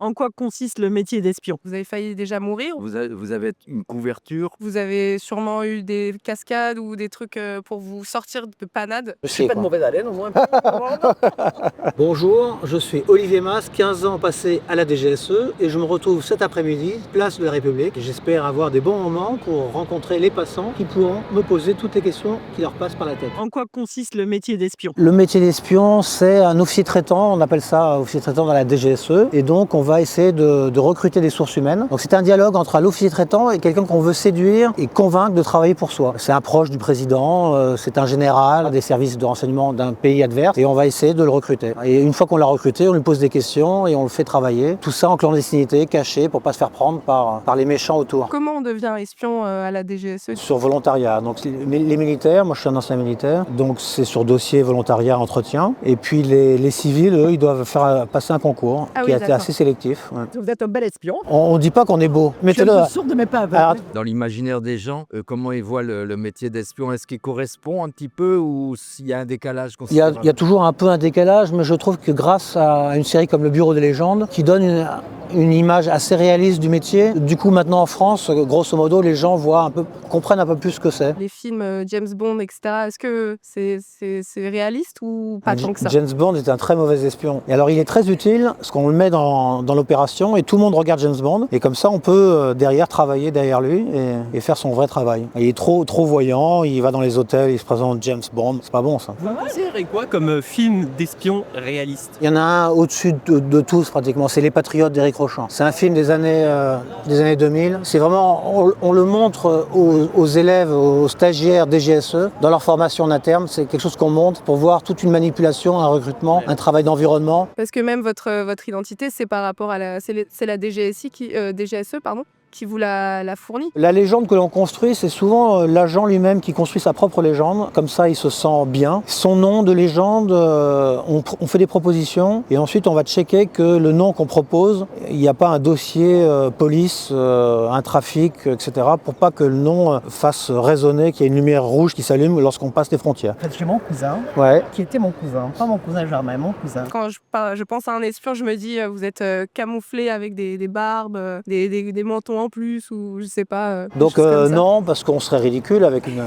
En quoi consiste le métier d'espion? Vous avez failli déjà mourir? Vous avez une couverture? Vous avez sûrement eu des cascades ou des trucs, pour vous sortir de panade? Je suis pas de mauvaise haleine au moins. Vraiment? Bonjour, je suis Olivier Mas, 15 ans passés à la DGSE et je me retrouve cet après-midi, place de la République. J'espère avoir des bons moments pour rencontrer les passants qui pourront me poser toutes les questions qui leur passent par la tête. En quoi consiste le métier d'espion? Le métier d'espion, c'est un officier traitant, on appelle ça officier traitant dans la DGSE, et donc on va essayer de recruter des sources humaines. Donc c'est un dialogue entre l'officier traitant et quelqu'un qu'on veut séduire et convaincre de travailler pour soi. C'est un proche du président, c'est un général des services de renseignement d'un pays adverse, et on va essayer de le recruter. Et une fois qu'on l'a recruté, on lui pose des questions et on le fait travailler. Tout ça en clandestinité, caché, pour pas se faire prendre par les méchants autour. Comment on devient espion, à la DGSE? Sur volontariat. Donc les militaires, moi je suis un ancien militaire, donc c'est sur dossier volontariat entretien. Et puis les civils, eux, ils doivent faire passer un concours Ah qui oui, a été d'accord. assez sélectif. Ouais. Vous êtes un bel espion. On dit pas qu'on est beau. Je suis Mettez-le. un peu sourde mais pas aveugle. Alors, Dans l'imaginaire des gens, comment ils voient le métier d'espion? Est-ce qu'il correspond un petit peu ou s'il y a un décalage il y a considérable? toujours un peu un décalage, mais je trouve que grâce à une série comme Le Bureau des légendes, qui donne une image assez réaliste du métier, du coup maintenant en France, grosso modo, les gens comprennent un peu plus ce que c'est. Les films, James Bond et cetera, est-ce que c'est réaliste ou pas tant que ça? James Bond est un très mauvais espion. Et alors il est très utile, parce qu'on le met dans l'opération et tout le monde regarde James Bond. Et comme ça, on peut derrière travailler derrière lui et faire son vrai travail. Et il est trop voyant, il va dans les hôtels, il se présente James Bond. C'est pas bon ça. Vous considérez quoi comme film d'espion réaliste? Il y en a un au-dessus de tous pratiquement, c'est Les Patriotes d'Éric Rochant. C'est un film des années 2000. C'est vraiment, on le montre aux élèves, aux stagiaires DGSE dans leur formation en interne. C'est quelque chose qu'on montre pour voir toute une manipulation, un recrutement, un travail d'environnement. Parce que même votre identité, c'est par rapport à c'est la DGSI DGSE, pardon, qui vous l'a fournie? La légende que l'on construit, c'est souvent l'agent lui-même qui construit sa propre légende. Comme ça, il se sent bien. Son nom de légende, on fait des propositions et ensuite on va checker que le nom qu'on propose, il n'y a pas un dossier police, un trafic, etc. pour pas que le nom fasse résonner, qu'il y ait une lumière rouge qui s'allume lorsqu'on passe les frontières. En fait, j'ai mon cousin, Ouais. qui était mon cousin, pas mon cousin germain, mon cousin. Quand je pense à un espion, je me dis, vous êtes camouflé avec des barbes, des mentons en plus, ou je sais pas. des Donc choses comme ça. non, parce qu'on serait ridicule avec une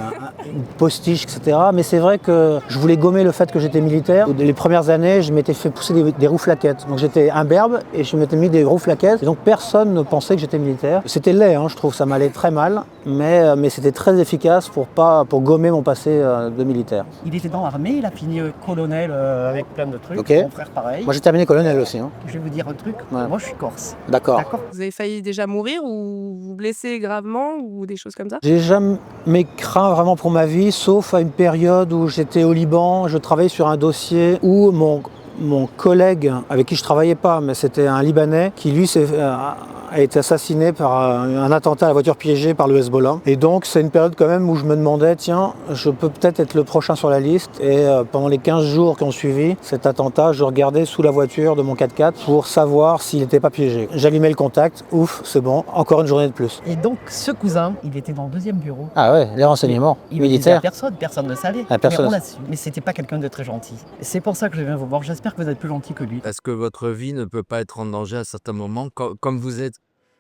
postiche, etc. Mais c'est vrai que je voulais gommer le fait que j'étais militaire. Les premières années, je m'étais fait pousser des rouflaquettes. Donc j'étais imberbe et je m'étais mis des rouflaquettes. Et donc personne ne pensait que j'étais militaire. C'était laid, hein, je trouve, ça m'allait très mal. Mais c'était très efficace pour gommer mon passé de militaire. Il était dans l'armée, il a fini colonel avec plein de trucs. Ok. Mon frère pareil. Moi j'ai terminé colonel aussi. Hein. Je vais vous dire un truc, Ouais. moi je suis corse. D'accord. D'accord. Vous avez failli déjà mourir ou vous blesser gravement ou des choses comme ça? J'ai jamais craint vraiment pour ma vie, sauf à une période où j'étais au Liban, je travaillais sur un dossier où mon collègue, avec qui je travaillais pas, mais c'était un Libanais, qui lui a été assassiné par un attentat à la voiture piégée par le Hezbollah. Et donc c'est une période quand même où je me demandais, tiens, je peux peut-être être le prochain sur la liste. Et pendant les 15 jours qui ont suivi cet attentat, je regardais sous la voiture de mon 4x4 pour savoir s'il n'était pas piégé. J'allumais le contact, ouf, c'est bon, encore une journée de plus. Et donc ce cousin, il était dans le deuxième bureau. Ah ouais, les renseignements Il ne le disait à militaires. personne ne savait. Ah, personne. Mais on l'a su. Mais c'était pas quelqu'un de très gentil. C'est pour ça que je viens vous voir. J'espère que vous êtes plus gentil que lui. Est-ce que votre vie ne peut pas être en danger à certains moments comme vous êtes?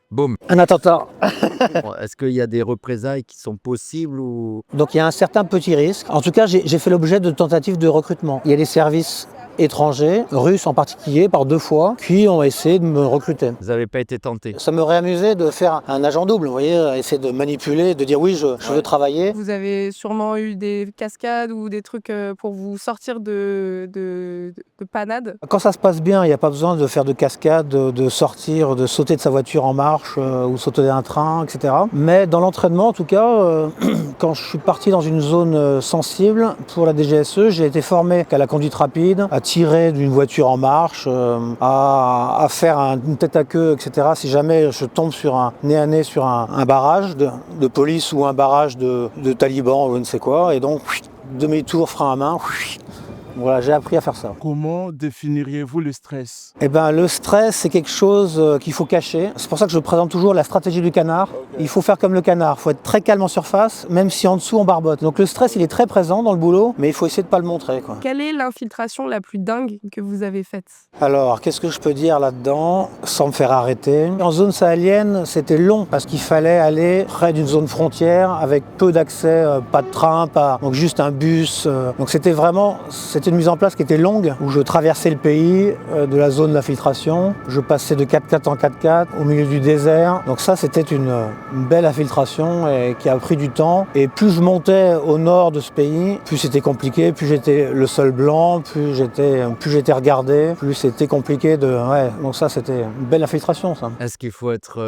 Boum. Un attentat. Est-ce qu'il y a des représailles qui sont possibles ou... Donc il y a un certain petit risque. En tout cas, j'ai fait l'objet de tentatives de recrutement. Il y a des services étrangers, russes en particulier, par 2 fois, qui ont essayé de me recruter. Vous n'avez pas été tenté? Ça m'aurait amusé de faire un agent double, vous voyez, essayer de manipuler, de dire oui, je veux travailler. Vous avez sûrement eu des cascades ou des trucs, pour vous sortir de panade? Quand ça se passe bien, il n'y a pas besoin de faire de cascade, de sortir, de sauter de sa voiture en marche ou sauter d'un train, etc. Mais dans l'entraînement, en tout cas, quand je suis parti dans une zone sensible pour la DGSE, j'ai été formé à la conduite rapide, à tirer d'une voiture en marche, à faire une tête à queue, etc. Si jamais je tombe nez à nez sur un barrage de police ou un barrage de talibans ou je ne sais quoi. Et donc, demi-tour, frein à main, Voilà, j'ai appris à faire ça. Comment définiriez-vous le stress? Eh ben, le stress, c'est quelque chose qu'il faut cacher. C'est pour ça que je présente toujours la stratégie du canard. Il faut faire comme le canard, il faut être très calme en surface, même si en dessous on barbote. Donc le stress, il est très présent dans le boulot, mais il faut essayer de ne pas le montrer, quoi. Quelle est l'infiltration la plus dingue que vous avez faite? Alors, qu'est-ce que je peux dire là-dedans, sans me faire arrêter? En zone sahélienne, c'était long, parce qu'il fallait aller près d'une zone frontière, avec peu d'accès, pas de train, donc juste un bus. Donc c'était une mise en place qui était longue, où je traversais le pays, de la zone d'infiltration. Je passais de 4x4 en 4x4, au milieu du désert. Donc ça, c'était une belle infiltration et qui a pris du temps. Et plus je montais au nord de ce pays, plus c'était compliqué, plus j'étais le seul blanc, plus j'étais regardé, plus c'était compliqué de... Ouais, donc ça, c'était une belle infiltration, ça. Est-ce qu'il faut être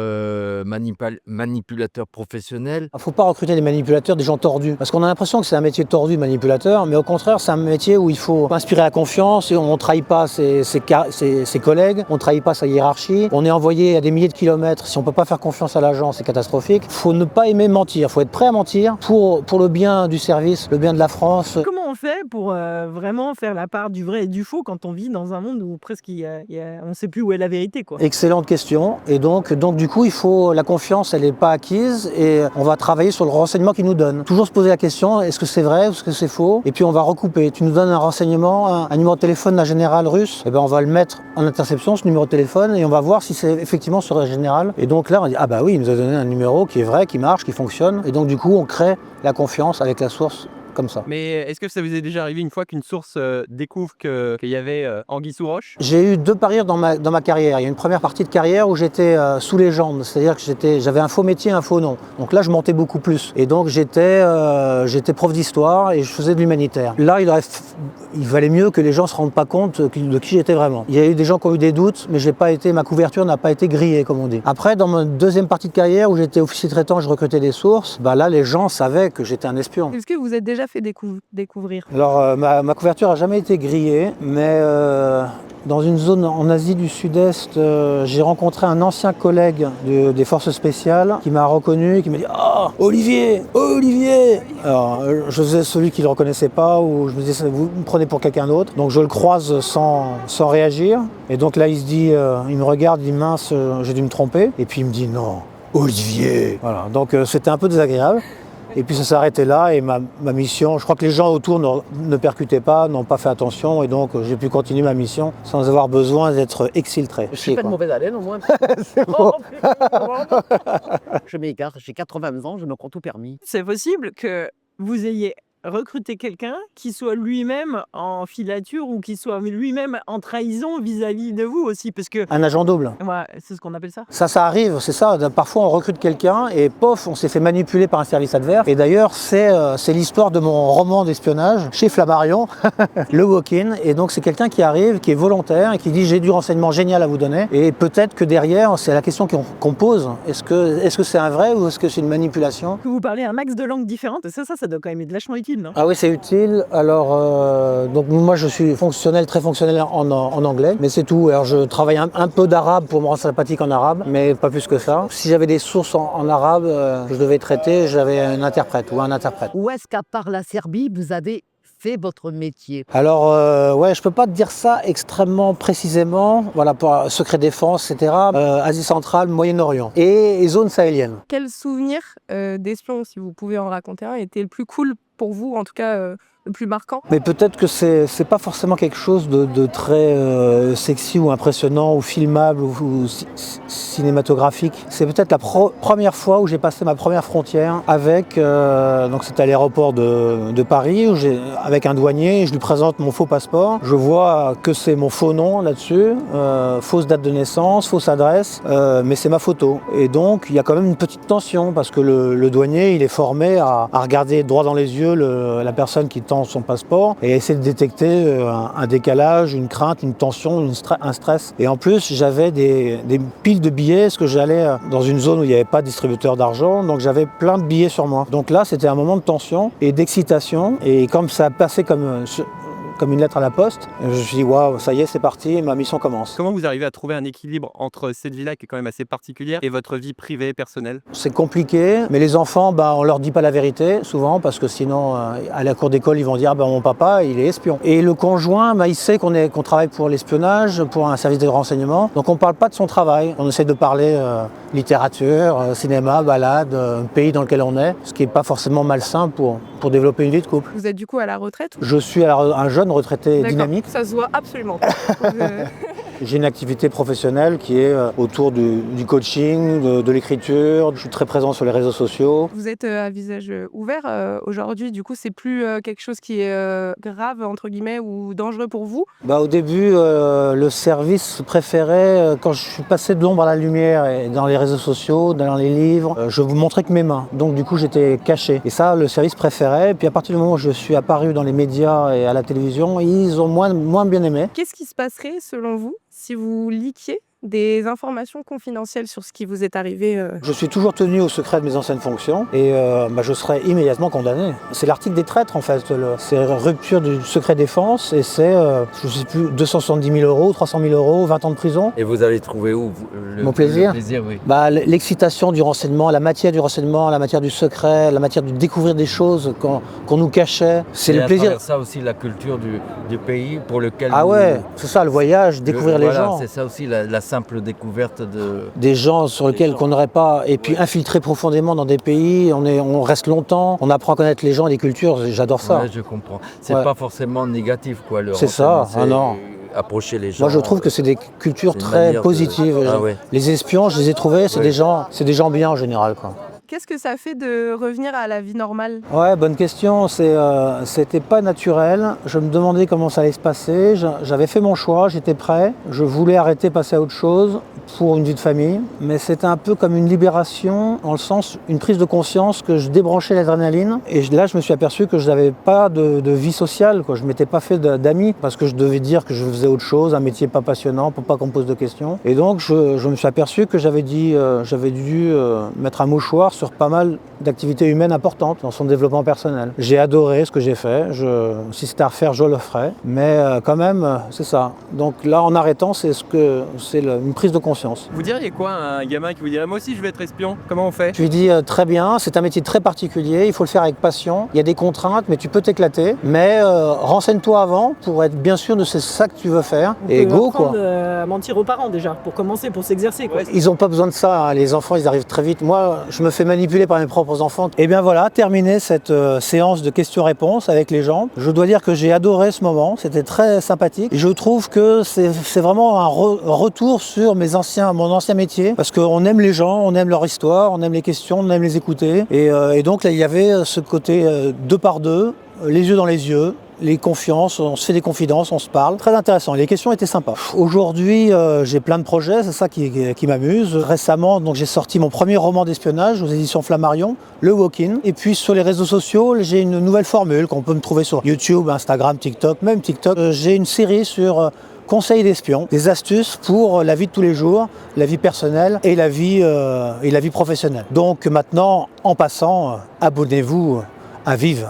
manipulateur professionnel? Il ne faut pas recruter des manipulateurs, des gens tordus. Parce qu'on a l'impression que c'est un métier tordu, manipulateur, mais au contraire, c'est un métier où il faut inspirer la confiance et on ne trahit pas ses collègues, on ne trahit pas sa hiérarchie. On est envoyé à des milliers de kilomètres. Si on ne peut pas faire confiance à l'agent, c'est catastrophique. Il faut ne pas aimer mentir, il faut être prêt à mentir pour le bien du service, le bien de la France. Comment on fait pour vraiment faire la part du vrai et du faux quand on vit dans un monde où presque on ne sait plus où est la vérité, quoi? Excellente question. Et donc du coup, la confiance, elle n'est pas acquise et on va travailler sur le renseignement qu'ils nous donnent. Toujours se poser la question, est-ce que c'est vrai ou est-ce que c'est faux? Et puis on va recouper. Tu nous donnes un renseignement, un numéro de téléphone d'un général russe, et ben on va le mettre en interception, ce numéro de téléphone, et on va voir si c'est effectivement sur un général. Et donc là, on dit, ah bah oui, il nous a donné un numéro qui est vrai, qui marche, qui fonctionne. Et donc du coup, on crée la confiance avec la source. Comme ça. Mais est-ce que ça vous est déjà arrivé une fois qu'une source découvre qu'il y avait anguille sous roche? J'ai eu 2 périodes dans ma carrière. Il y a une première partie de carrière où j'étais sous légende, c'est-à-dire que j'avais un faux métier, un faux nom. Donc là, je montais beaucoup plus. Et donc j'étais prof d'histoire et je faisais de l'humanitaire. Là, il valait mieux que les gens se rendent pas compte de qui j'étais vraiment. Il y a eu des gens qui ont eu des doutes, mais ma couverture n'a pas été grillée, comme on dit. Après, dans ma deuxième partie de carrière où j'étais officier traitant, je recrutais des sources, bah là, les gens savaient que j'étais un espion. Est-ce que vous êtes déjà fait découvrir? Alors, ma couverture n'a jamais été grillée, mais dans une zone en Asie du Sud-Est, j'ai rencontré un ancien collègue des forces spéciales qui m'a reconnu et qui m'a dit « Ah, Olivier, Olivier !» Alors, je faisais celui qui ne le reconnaissait pas ou je me disais « Vous me prenez pour quelqu'un d'autre ?» Donc je le croise sans réagir. Et donc là, il me regarde, il dit « Mince, j'ai dû me tromper ». Et puis il me dit « Non, Olivier !» Voilà, donc c'était un peu désagréable. Et puis ça s'est arrêté là et ma mission, je crois que les gens autour ne percutaient pas, n'ont pas fait attention et donc j'ai pu continuer ma mission sans avoir besoin d'être exfiltré. Je suis pas de mauvaise haleine au moins. C'est bon. Je m'égare, j'ai 80 ans, je me crois tout permis. C'est possible que vous ayez recruté quelqu'un qui soit lui-même en filature ou qui soit lui-même en trahison vis-à-vis de vous aussi, parce que... Un agent double. Ouais, c'est ce qu'on appelle ça. Ça arrive, c'est ça. Parfois on recrute quelqu'un et pof, on s'est fait manipuler par un service adverse. Et d'ailleurs, c'est l'histoire de mon roman d'espionnage chez Flammarion, Le Walk-in. Et donc c'est quelqu'un qui arrive, qui est volontaire et qui dit j'ai du renseignement génial à vous donner. Et peut-être que derrière, c'est la question qu'on pose. Est-ce que c'est un vrai ou est-ce que c'est une manipulation? Que vous parlez un max de langues différentes, ça doit quand même être vachement utile, non? Ah oui, c'est utile. Alors, donc moi je suis très fonctionnel en anglais, mais c'est tout. Alors je travaille un peu d'arabe pour me rendre sympathique en arabe, mais pas plus que ça. Si j'avais des sources en arabe que je devais traiter, j'avais un interprète ou un interprète. Où est-ce qu'à part la Serbie, vous avez fait votre métier? Alors, ouais, je peux pas te dire ça extrêmement précisément. Voilà, pour secret défense, etc. Asie centrale, Moyen-Orient et zone sahélienne. Quel souvenir d'espion, si vous pouvez en raconter un, était le plus cool pour vous, en tout cas le plus marquant? Mais peut-être que c'est pas forcément quelque chose de très sexy ou impressionnant ou filmable ou cinématographique. C'est peut-être la première fois où j'ai passé ma première frontière avec, donc c'était à l'aéroport de Paris, avec un douanier, et je lui présente mon faux passeport. Je vois que c'est mon faux nom là-dessus, fausse date de naissance, fausse adresse, mais c'est ma photo. Et donc il y a quand même une petite tension parce que le douanier, il est formé à regarder droit dans les yeux la personne qui tend son passeport et essayer de détecter un décalage, une crainte, une tension, un stress. Et en plus, j'avais des piles de billets parce que j'allais dans une zone où il n'y avait pas de distributeur d'argent, donc j'avais plein de billets sur moi. Donc là, c'était un moment de tension et d'excitation. Et comme ça passait comme comme une lettre à la poste. Et je me suis dit, waouh, ça y est, c'est parti, ma mission commence. Comment vous arrivez à trouver un équilibre entre cette vie-là qui est quand même assez particulière et votre vie privée, personnelle? C'est compliqué, mais les enfants, on leur dit pas la vérité, souvent, parce que sinon, à la cour d'école, ils vont dire, mon papa, il est espion. Et le conjoint, il sait qu'on travaille pour l'espionnage, pour un service de renseignement, donc on parle pas de son travail. On essaie de parler littérature, cinéma, balade, pays dans lequel on est, ce qui n'est pas forcément malsain pour développer une vie de couple. Vous êtes du coup à la retraite? Je suis un jeune retraité D'accord. dynamique. Ça se voit absolument pas. J'ai une activité professionnelle qui est autour du coaching, de l'écriture. Je suis très présent sur les réseaux sociaux. Vous êtes à visage ouvert aujourd'hui, du coup c'est plus quelque chose qui est grave entre guillemets ou dangereux pour vous? Au début, le service préféré, quand je suis passé de l'ombre à la lumière et dans les réseaux sociaux, dans les livres, je vous montrais que mes mains. Donc du coup j'étais caché. Et ça, le service préférait. Et puis à partir du moment où je suis apparu dans les médias et à la télévision, ils ont moins bien aimé. Qu'est-ce qui se passerait selon vous si vous leakiez des informations confidentielles sur ce qui vous est arrivé? Je suis toujours tenu au secret de mes anciennes fonctions et je serai immédiatement condamné. C'est l'article des traîtres en fait, c'est rupture du secret défense et c'est, je ne sais plus, 270 000 €, 300 000 €, 20 ans de prison. Et vous allez trouver où Mon plaisir? Le plaisir, oui. L'excitation du renseignement, la matière du renseignement, la matière du secret, la matière de découvrir des choses qu'on nous cachait. C'est le plaisir. C'est ça aussi la culture du pays pour lequel... Ah ouais, c'est ça, le voyage, découvrir les gens. C'est ça aussi la simple découverte des gens sur lesquels qu'on n'aurait pas, et puis infiltrer profondément dans des pays, on reste longtemps, on apprend à connaître les gens, les cultures, j'adore ça. Ouais, je comprends. C'est pas forcément négatif quoi. C'est ça, non. Approcher les gens. Moi je trouve que c'est des cultures très positives. Les espions, je les ai trouvés, c'est des gens bien en général quoi. Qu'est-ce que ça fait de revenir à la vie normale? Ouais, bonne question. C'était pas naturel. Je me demandais comment ça allait se passer. J'avais fait mon choix, j'étais prêt. Je voulais arrêter, passer à autre chose pour une vie de famille. Mais c'était un peu comme une libération, dans le sens, une prise de conscience que je débranchais l'adrénaline. Et là, je me suis aperçu que je n'avais pas de vie sociale, quoi. Je ne m'étais pas fait d'amis parce que je devais dire que je faisais autre chose, un métier pas passionnant pour pas qu'on me pose de questions. Et donc, je me suis aperçu que j'avais dû mettre un mouchoir sur pas mal d'activités humaines importantes dans son développement personnel. J'ai adoré ce que j'ai fait, si c'était à refaire, je le ferais, mais quand même, c'est ça. Donc là, en arrêtant, c'est une prise de conscience. Vous diriez quoi à un gamin qui vous dirait « Moi aussi, je vais être espion, comment on fait ?» Je lui dis très bien, c'est un métier très particulier, il faut le faire avec passion, il y a des contraintes, mais tu peux t'éclater, mais renseigne-toi avant pour être bien sûr de c'est ça que tu veux faire, et go quoi. À mentir aux parents déjà, pour commencer, pour s'exercer quoi. Ils n'ont pas besoin de ça, hein. Les enfants ils arrivent très vite. Moi, je me fais manipuler par mes propres enfants. Et bien voilà, terminé cette séance de questions-réponses avec les gens. Je dois dire que j'ai adoré ce moment, c'était très sympathique. Et je trouve que c'est vraiment un retour sur mon ancien métier, parce qu'on aime les gens, on aime leur histoire, on aime les questions, on aime les écouter. Et donc là, il y avait ce côté deux par deux, les yeux dans les yeux. Les confiances, on se fait des confidences, on se parle. Très intéressant, les questions étaient sympas. Aujourd'hui, j'ai plein de projets, c'est ça qui m'amuse. Récemment, donc, j'ai sorti mon premier roman d'espionnage aux éditions Flammarion, Le Walk-in. Et puis sur les réseaux sociaux, j'ai une nouvelle formule qu'on peut me trouver sur YouTube, Instagram, TikTok, même TikTok. J'ai une série sur conseils d'espions, des astuces pour la vie de tous les jours, la vie personnelle et la vie professionnelle. Donc maintenant, en passant, abonnez-vous à Vive.